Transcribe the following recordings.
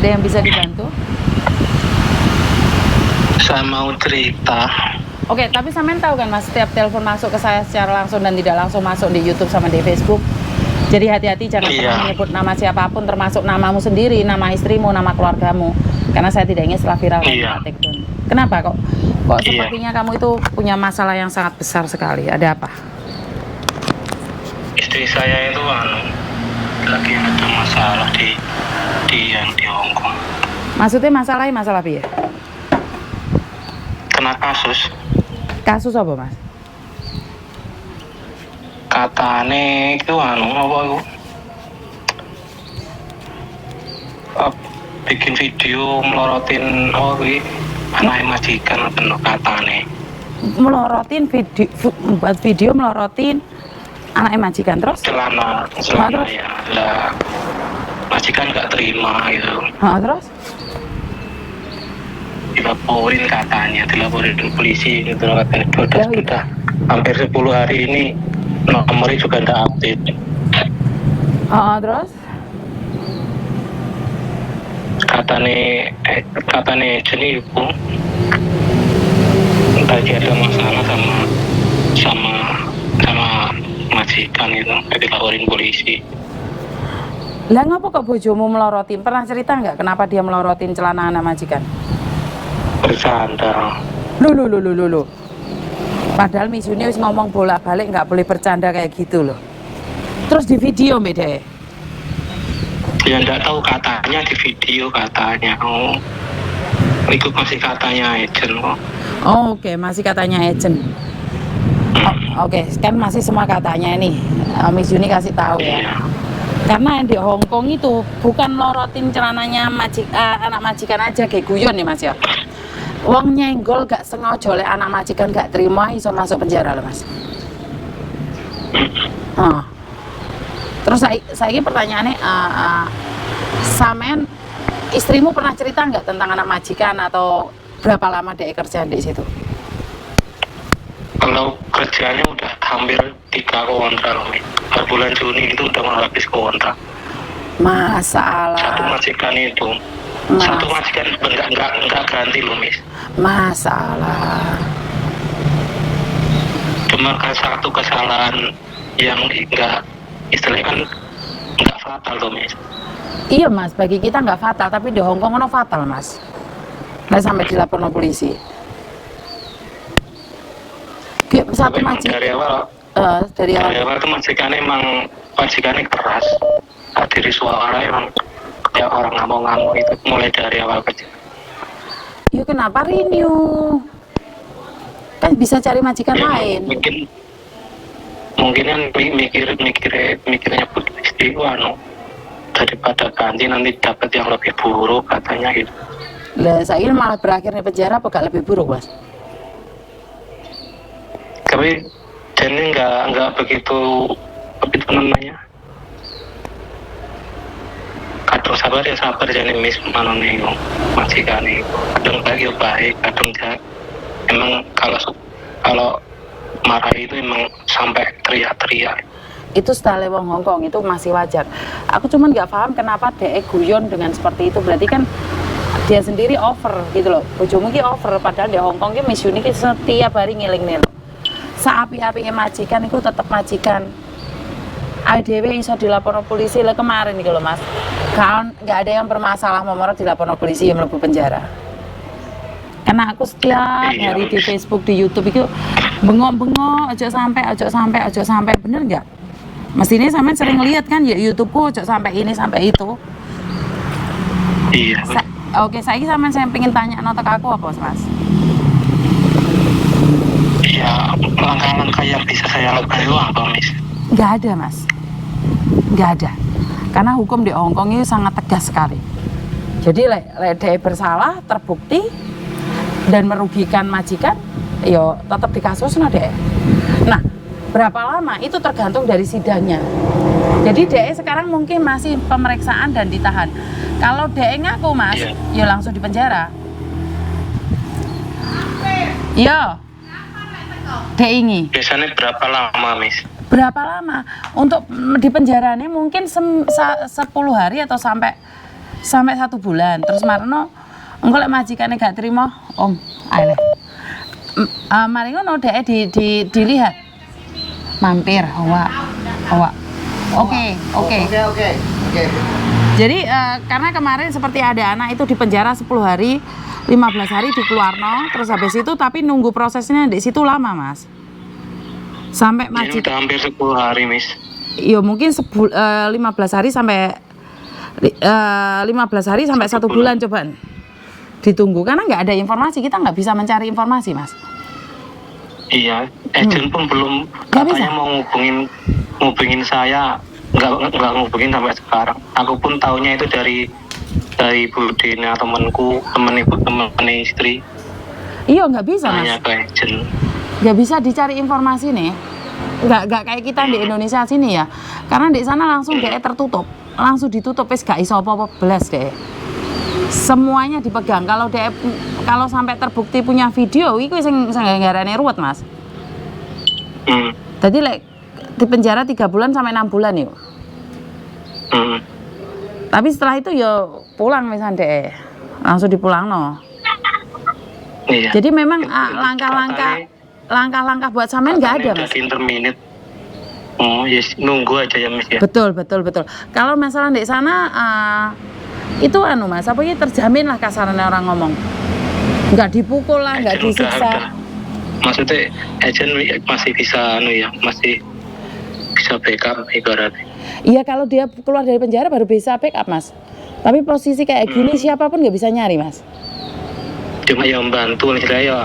Ada yang bisa dibantu? Saya mau cerita. Oke, tapi sampean tahu kan Mas, setiap telepon masuk ke saya secara langsung dan tidak langsung masuk di YouTube sama di Facebook. Jadi hati-hati jangan pernah menyebut nama siapapun, termasuk namamu sendiri, nama istrimu, nama keluargamu. Karena saya tidak ingin setelah viral Pak Tekton. Kenapa kok sepertinya kamu itu punya masalah yang sangat besar sekali? Ada apa? Istri saya itu lagi ada masalah di Hong Kong. Maksudnya masalah apa ya? Kena kasus. Kasus apa Mas? Katane itu bikin video melorotin anaknya majikan penuh katane. Melorotin buat video melorotin anaknya majikan terus? Celana ya. Lah majikan nggak terima gitu. Terus? Dilaporin katanya, dilaporin polisi gitu katanya. Sudah hampir 10 hari ini nomornya juga tidak update. Terus? Katane jenis ibu lagi ada masalah sama majikan itu, dilaporin polisi. Lah ngapa kok bojomu melorotin? Pernah cerita nggak kenapa dia melorotin celana anak majikan? Bercanda. Loh. Padahal Miss Yuni wis ngomong bolak-balik nggak boleh bercanda kayak gitu loh. Terus di video beda. Ya enggak tahu, katanya di video katanya. Itu masih katanya agent kok. Oke, masih katanya agent. Oke, kan masih semua katanya nih. Miss Yuni kasih tahu ya. Karena di Hong Kong itu bukan melorotin celananya anak majikan aja kayak guyon nih Mas ya. Wong nyenggol gak sengaja oleh anak majikan gak terima iso masuk penjara loh Mas. Terus saya pertanyaannya, sampean istrimu pernah cerita nggak tentang anak majikan atau berapa lama dia kerja di situ? Kalau kerjanya udah hampir 3 kontrak loh. Per bulan Juni itu udah mau habis kontrak. Masalah. Satu majikan itu. Satu majikan enggak ganti loh, Miss. Masalah. Cuma kan satu kesalahan yang enggak, istilahnya kan enggak fatal loh, Miss. Iya Mas, bagi kita nggak fatal, tapi di Hong Kong ono fatal Mas. Nggak sampai dilaporkan polisi. Satu majikan dari awal itu majikannya emang keras, diri suara emang kayak orang ngamuk-ngamuk itu mulai dari awal kerja. Yuk kenapa renew? Kan bisa cari majikan lain. Mungkin kan mikirnya istri daripada ganti nanti dapat yang lebih buruk katanya gitu. Lah saya malah berakhir di penjara apa gak lebih buruk Mas? Tapi jadi nggak begitu namanya. Kadang sabar jadi Miss manone itu majikan itu. Kadang baik, kadang jahat. Emang kalau marah itu emang sampai teriak-teriak. Itu style wong Hong Kong itu masih wajar. Aku cuman nggak paham kenapa dia guyon dengan seperti itu. Berarti kan dia sendiri over gitu loh. Bojomu ki over, padahal di Hong Kong ki Miss Yuni ki setiap hari ngiling-ngiling. Saapi-apinya majikan itu tetap majikan. ADW iso dilaporkan polisi lah kemarin nih kalau Mas. Kan nggak ada yang bermasalah nomor dilaporkan polisi yang mlebu penjara. Karena aku setiap hari di Facebook, di YouTube itu bengok-bengok, ojo sampai, bener nggak? Mestinya sampean sering lihat kan ya YouTubeku, ojo sampai ini sampai itu. Iya. Oke, saya pengen tanya notok aku apa Mas? Ya, langkah-langkah yang bisa saya lakukan itu apa, Miss? Nggak ada, Mas. Nggak ada. Karena hukum di Hong Kong itu sangat tegas sekali. Jadi, dia bersalah, terbukti, dan merugikan majikan, yo tetap dikasusnya deh. Nah, berapa lama? Itu tergantung dari sidangnya. Jadi, DE sekarang mungkin masih pemeriksaan dan ditahan. Kalau DE ngaku, Mas, yo langsung dipenjara. Yo. DI biasanya berapa lama, Miss? Berapa lama? Untuk di penjaranya mungkin 10 hari atau sampai sampai 1 bulan. Terus marno engko lek majikane gak trimo, Om, ae. Mari ngono dhek dilihat. Mampir, awak. Oke. Jadi karena kemarin seperti ada anak itu di penjara 10 hari, 15 hari dikeluarno, terus habis itu tapi nunggu prosesnya di situ lama, Mas. Sampai Ini udah hampir 10 hari, Miss. Iya, mungkin 15 hari sampai 15 hari sampai 1 bulan cobaan. Ditunggu karena nggak ada informasi, kita nggak bisa mencari informasi, Mas. Iya, agent pun belum Nggak katanya bisa. mau ngubungin saya, nggak ngubungin sampai sekarang. Aku pun taunya itu dari Bu Dina, temen istri, Iya, nggak bisa, Mas. tanya ke agent. Nggak bisa dicari informasi nih. Nggak kayak kita di Indonesia sini ya. Karena di sana langsung DE tertutup, langsung ditutup, wis gak iso apa-apa belas DE. Semuanya dipegang. Kalau sampai terbukti punya video, itu sing nggarane ruwet, Mas. Jadi di penjara 3 bulan sampai 6 bulan yuk. Tapi setelah itu ya pulang misalnya DE, langsung dipulang no. Iya. Jadi memang langkah-langkah buat sampean nggak ada, Mas. Interminate. Oh, yes, nunggu aja ya, Miss ya. Betul. Kalau masalah di sana itu Mas, apa ya, terjamin lah kasarannya orang ngomong. Nggak dipukul lah, nggak Agent disiksa. Maksudnya agent masih bisa masih bisa backup ibaratnya. Iya, kalau dia keluar dari penjara baru bisa backup, Mas. Tapi posisi kayak gini siapapun nggak bisa nyari, Mas. Cuma yang membantu istilahnya ya,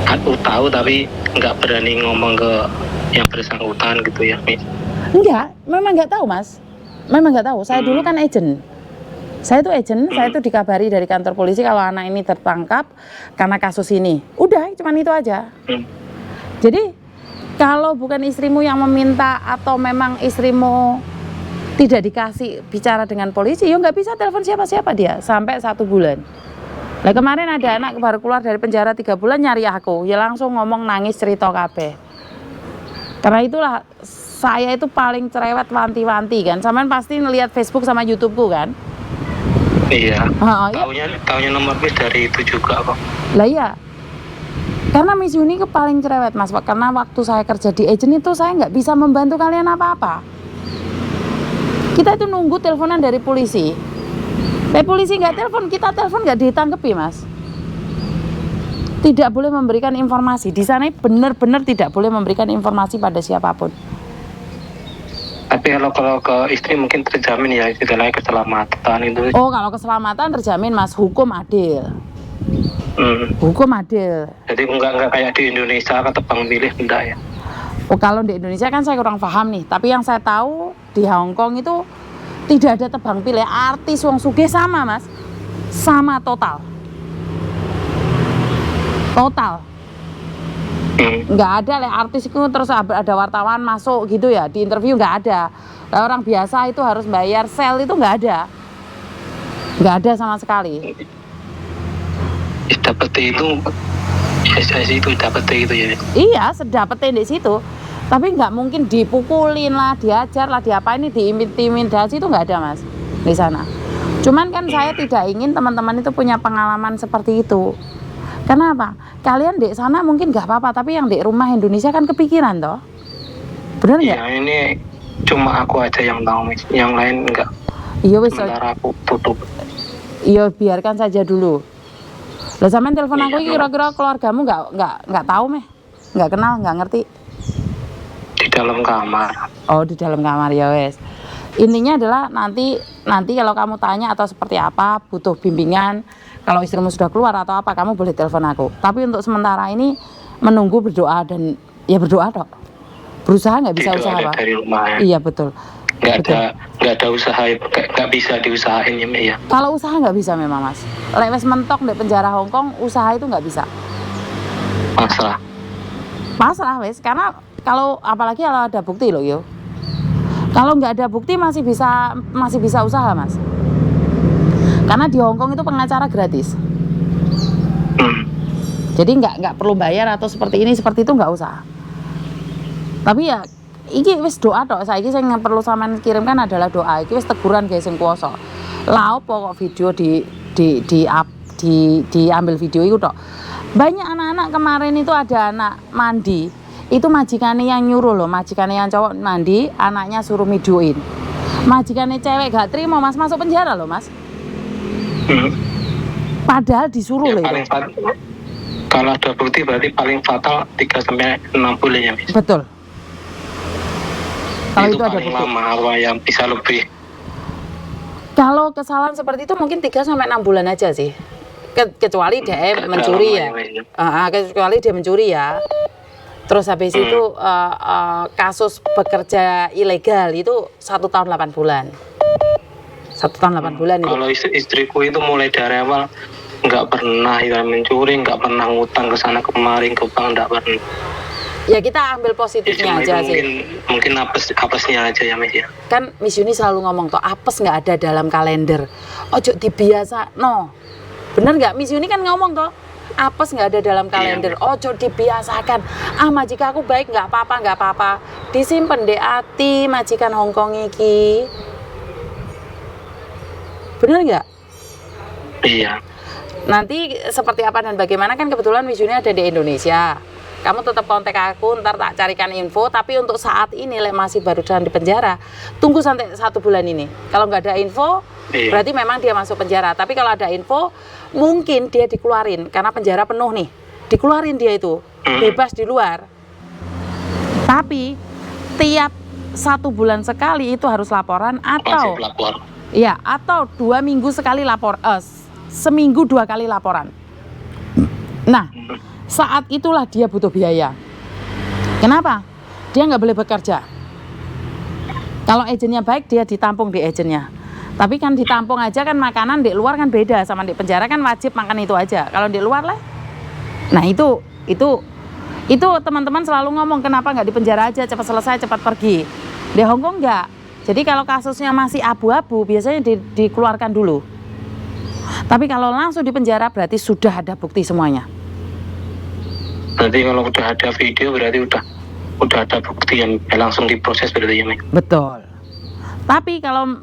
aku tahu tapi nggak berani ngomong ke yang bersangkutan gitu ya, Miss. Enggak, memang nggak tahu, Mas. Memang nggak tahu. Saya dulu kan agent. Saya tuh agent, saya tuh dikabari dari kantor polisi kalau anak ini tertangkap karena kasus ini. Udah, cuman itu aja. Jadi kalau bukan istrimu yang meminta atau memang istrimu tidak dikasih bicara dengan polisi, ya nggak bisa telepon siapa-siapa dia sampai 1 bulan. Nah, kemarin ada anak baru keluar dari penjara 3 bulan nyari aku, ya langsung ngomong nangis cerita kabeh. Karena itulah saya itu paling cerewet wanti-wanti kan. Sampean pasti ngelihat Facebook sama YouTubeku kan? Iya. Iya. Taunya nomor Miss dari itu juga kok. Lah iya. Karena Miss Yuni ke paling cerewet, Mas, Pak. Karena waktu saya kerja di agent itu saya nggak bisa membantu kalian apa-apa. Kita itu nunggu teleponan dari polisi. Polisi nggak telepon, kita telepon nggak ditangkepi, Mas. Tidak boleh memberikan informasi. Di sana benar-benar tidak boleh memberikan informasi pada siapapun. Tapi kalau ke istri mungkin terjamin ya, istilahnya keselamatan itu. Oh, kalau keselamatan terjamin, Mas. Hukum adil. Hukum adil. Jadi enggak kayak di Indonesia ketebang pilih enggak ya. Oh, kalau di Indonesia kan saya kurang paham nih. Tapi yang saya tahu di Hong Kong itu tidak ada tebang pilih. Artis wong sugih sama, Mas. Sama total. Nggak ada lah artis itu terus ada wartawan masuk gitu ya di interview, nggak ada. Nah, orang biasa itu harus bayar sel, itu nggak ada sama sekali. Dapat itu dapat itu ya. Iya, sedapetin di situ. Tapi nggak mungkin dipukulin lah, diajar lah, diapain, diintimidasi, itu nggak ada, Mas, di sana. Cuman kan saya tidak ingin teman-teman itu punya pengalaman seperti itu. Kenapa? Kalian di sana mungkin nggak apa-apa, tapi yang di rumah Indonesia kan kepikiran toh. Benar nggak? Iya, ini cuma aku aja yang tahu, Miss. Yang lain enggak. Iya wis. Sementara aku tutup. Iya, biarkan saja dulu. Lah sampean telepon aku Iya, kira-kira keluargamu nggak tahu meh? Nggak kenal, nggak ngerti. Di dalam kamar. Oh, di dalam kamar ya wes. Intinya adalah nanti kalau kamu tanya atau seperti apa, butuh bimbingan, kalau istrimu sudah keluar atau apa, kamu boleh telepon aku. Tapi untuk sementara ini menunggu, berdoa, dan ya berdoa dok. Berusaha nggak bisa usaha apa? Dari rumah ya. Iya betul. Nggak ada usaha, nggak bisa diusahain ya. Kalau usaha nggak bisa memang, Mas. Lewes mentok di penjara Hong Kong, usaha itu nggak bisa. Pasrah wes, karena apalagi kalau ada bukti loh yo. Kalau nggak ada bukti masih bisa usaha, Mas. Karena di Hong Kong itu pengacara gratis. Jadi nggak perlu bayar atau seperti ini seperti itu, nggak usah. Tapi ya iki wis doa tok. Saiki sing perlu sampean kirimkan adalah doa. Iki wis teguran guys sing kuwasa. Lah opo kok video diambil video itu tok. Banyak anak-anak kemarin itu ada anak mandi. Itu majikannya yang nyuruh loh, majikannya yang cowok mandi, anaknya suruh videoin. Majikannya cewek gak terima Mas, masuk penjara loh Mas. Padahal disuruh Ya, loh paling itu. kalau ada bukti berarti paling fatal 3-6 bulan ya, Miss. Betul. Kalau itu ada paling bukti. lama apa yang bisa lebih. Kalau kesalahan seperti itu mungkin 3-6 bulan aja sih. Kecuali dia mencuri ya. Kecuali dia mencuri ya. Terus habis itu kasus bekerja ilegal itu 1 tahun 8 bulan. 1 tahun 8 bulan itu. Kalau istriku itu mulai dari awal nggak pernah ya mencuri, nggak pernah ngutang ke sana kemari ke bank, nggak pernah. Ya kita ambil positifnya aja sih. Mungkin apesnya aja ya Miss ya. Kan Miss Yuni selalu ngomong toh apes nggak ada dalam kalender. Ojo dibiasa, no. Bener nggak Miss Yuni kan ngomong toh apes nggak ada dalam kalender. Ojo dibiasakan. Majikan aku baik nggak apa-apa. Disimpen di hati majikan Hongkong iki. Bener nggak? Iya. Nanti seperti apa dan bagaimana kan kebetulan Miss Yuni ada di Indonesia. Kamu tetap kontak aku, ntar tak carikan info. Tapi untuk saat ini, masih baru dalam di penjara. Tunggu sampai 1 bulan ini. Kalau nggak ada info, berarti memang dia masuk penjara. Tapi kalau ada info, mungkin dia dikeluarin karena penjara penuh nih. Dikeluarin dia itu, bebas di luar. Tapi tiap 1 bulan sekali itu harus laporan atau ya atau 2 minggu sekali seminggu 2 kali laporan. Nah, saat itulah dia butuh biaya. Kenapa? Dia nggak boleh bekerja. Kalau agennya baik, dia ditampung di agennya. Tapi kan ditampung aja kan makanan di luar kan beda sama di penjara kan wajib makan itu aja. Kalau di luar lah. Nah itu teman-teman selalu ngomong kenapa nggak di penjara aja cepat selesai cepat pergi. Di Hongkong nggak. Jadi kalau kasusnya masih abu-abu biasanya dikeluarkan dulu. Tapi kalau langsung di penjara berarti sudah ada bukti semuanya. Berarti kalau udah ada video berarti udah ada bukti yang langsung diproses berarti ya, Mek? Betul. Tapi kalau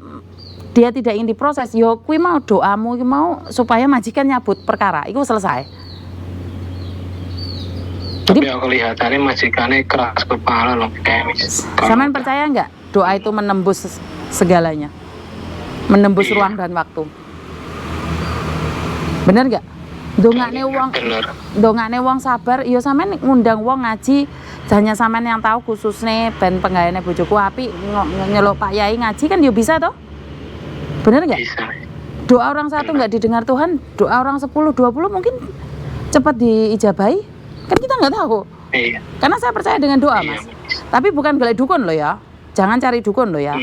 dia tidak ingin diproses, yo kui mau doamu mau supaya majikan nyabut perkara, itu selesai. Tapi aku kelihatannya majikannya keras kepala loh kayak Sampean percaya nggak doa itu menembus segalanya, menembus ruang dan waktu? Bener nggak? Dongane wong sabar, yo sampean ngundang wong ngaji, hanya sampean yang tahu khususnya ben penggayane bojoku api nyeluk Pak Yai ngaji kan yo bisa toh? Bener nggak? Bisa. Doa orang satu nggak didengar Tuhan, doa orang 10, 20 mungkin cepat diijabahi, kan kita nggak tahu. Iya. Karena saya percaya dengan doa Mas. Tapi bukan golek dukun loh ya, jangan cari dukun loh ya.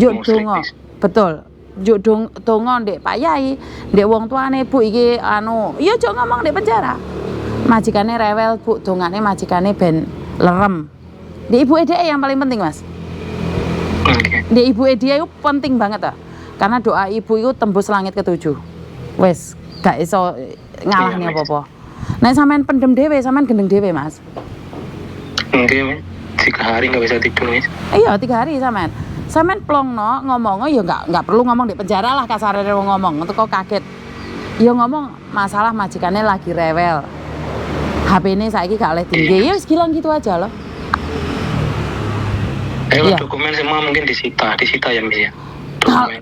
Yuk dongo, betul. Juk dongo ndek Pak Yai, ndek wong tuane Bu iki ya jok ngomong ndek penjara. Majikane rewel Bu, dongane majikane ben lerem. Ndek ibu dhek yang paling penting Mas. Ndek ibu dia itu penting banget ta. Karena doa ibu itu tembus langit ke-7. Wes, gak iso ngalahne apa-apa. Nek sampean pendem dhewe, sampean gendeng dhewe Mas. Nggih, 3 hari nggak bisa tidur Mas. Iya, 3 hari sampean. Sampean plongno ngomong ya nggak perlu ngomong di penjara lah kasarnya ngomong untuk kok kaget. Ya ngomong masalah majikannya lagi rewel. HP ini saiki gak oleh tinggi. Ya wis bilang gitu aja loh. Iya. Dokumen semua mungkin disita ya Mas ya.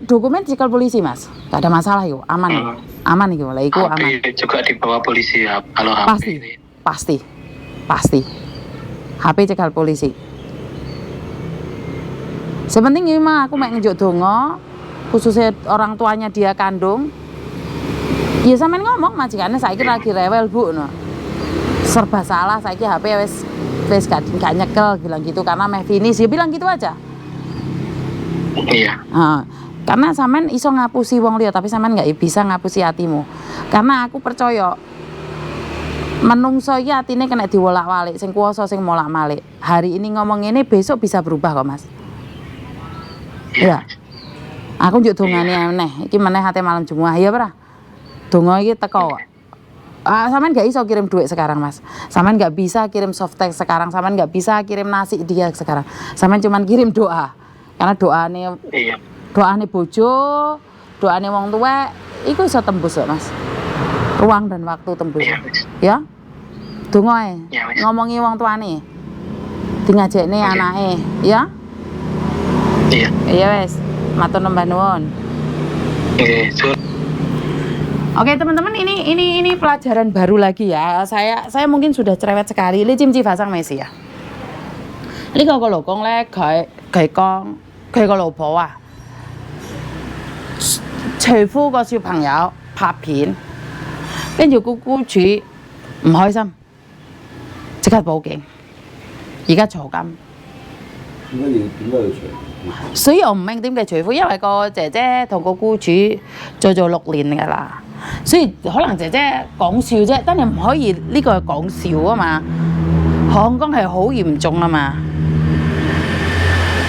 Dokumen cikal polisi Mas. Gak ada masalah yuk, aman. Aman iki mulai iku aman. HP juga dibawa polisi ya kalau HP. Pasti. HP cikal polisi. Sepenting ini mah aku mek ngejuk dongo, khususnya orang tuanya dia kandung. Ya sampean ngomong majikannya saiki lagi rewel Bu no. Serba salah saiki HP wis gak nyekel bilang gitu karena meh finish ya bilang gitu aja. Iya. Karena sampean iso ngapusi wong liya tapi sampean nggak bisa ngapusi hatimu. Karena aku percaya menungso iki atine kena diwolak-walik, sing kuwasa sing molak-malik. Hari ini ngomong ini besok bisa berubah kok Mas. Iya. Aku njuk dongane aneh. Iki meneh hate malam Jumat ya ora? Donga iki teko. Sampean gak iso kirim duit sekarang Mas. Sampean gak bisa kirim softtek sekarang. Sampean gak bisa kirim nasi dia sekarang. Sampean cuman kirim doa. Karena doane bojo doane wong tua iku iso tembus ya Mas. Ruang dan waktu tembus. Iya, Miss. Ya. Donga ae. Iya, Miss. Ngomongi wong tuane. Di ngajekne Oke. anake, ya. Iya. Iya wes. Matur nembah nuwun. Nggih, Sur. Oke teman-teman, ini pelajaran baru lagi ya. Saya mungkin sudah cerewet sekali. Ini chim chi phá生咩事啊？呢個個勞工咧，佢講佢個老婆啊，除夫個小朋友拍片，跟住個僱主唔開心，即刻報警，而家坐監。點解要除？所以我唔明點解除夫，因為個姐姐同個僱主做6年㗎啦，所以可能姐姐講笑啫，但係唔可以呢個係講笑啊嘛，香港係好嚴重啊嘛。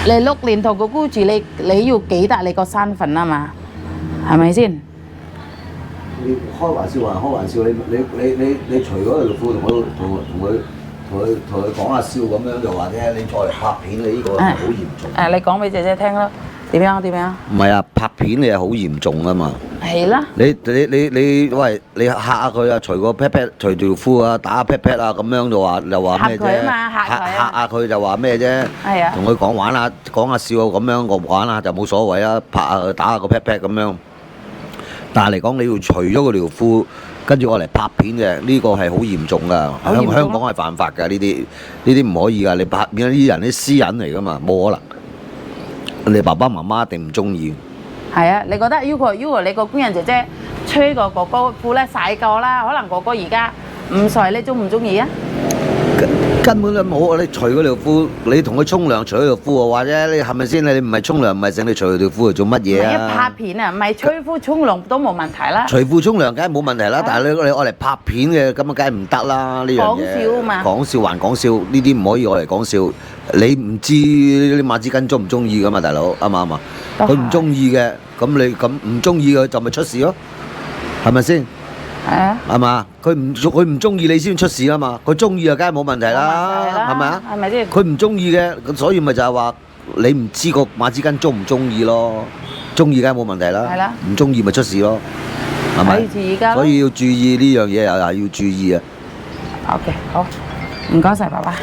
你6年同個僱主，你要記得你個身份啊嘛，係咪先？你開玩笑還開玩笑，你除嗰條褲同佢講下笑咁樣就話啫，你再嚟拍片你呢個係好嚴重。你講俾姐姐聽咯，點樣？唔係啊，拍片你係好嚴重啊嘛。係啦。你喂，你嚇下佢啊，除個 pat pat 除條褲啊，打下 pat pat 啊，咁樣就話咩啫？嚇佢啊嘛，嚇佢啊嚇下佢就話咩啫？係啊。同佢講下講下笑咁樣，我玩下就冇所謂啊，拍下佢打下個 pat pat 咁樣。但係嚟講，你要除咗嗰條褲，跟住我嚟拍片嘅，呢個係好嚴重㗎。香港係犯法㗎，呢啲唔可以㗎。你拍片呢啲人啲私隱嚟㗎嘛，冇可能。你爸爸媽媽一定唔中意。係啊，你覺得如果你個工人姐姐吹個哥哥褲咧細個啦，可能哥哥而家5歲，你中唔中意啊？根本都冇，你除嗰條褲，你同佢沖涼除嗰條褲嘅話啫，你係咪先？你唔係沖涼唔係整你除條褲嚟做乜嘢啊？拍片啊，唔係吹褲沖涼都冇問題啦。除褲沖涼梗係冇問題啦，但係你愛嚟拍片嘅咁啊，梗係唔得啦呢樣嘢。講笑啊嘛。講笑還講笑，呢啲唔可以愛嚟講笑。你唔知你馬子根中唔中意噶嘛，大佬啱唔啱啊？佢唔中意嘅，咁你咁唔中意嘅就咪出事咯，係咪先？係啊。係嘛？佢唔中意你先出事啊嘛，佢中意啊，梗係冇問題啦，係咪啊？係咪先？佢唔中意嘅，咁所以咪就係話你唔知個馬子根中唔中意咯，中意梗係冇問題啦，係啦，唔中意咪出事咯，係咪？所以要注意呢樣嘢又係要注意啊。OK，好，唔該晒爸爸。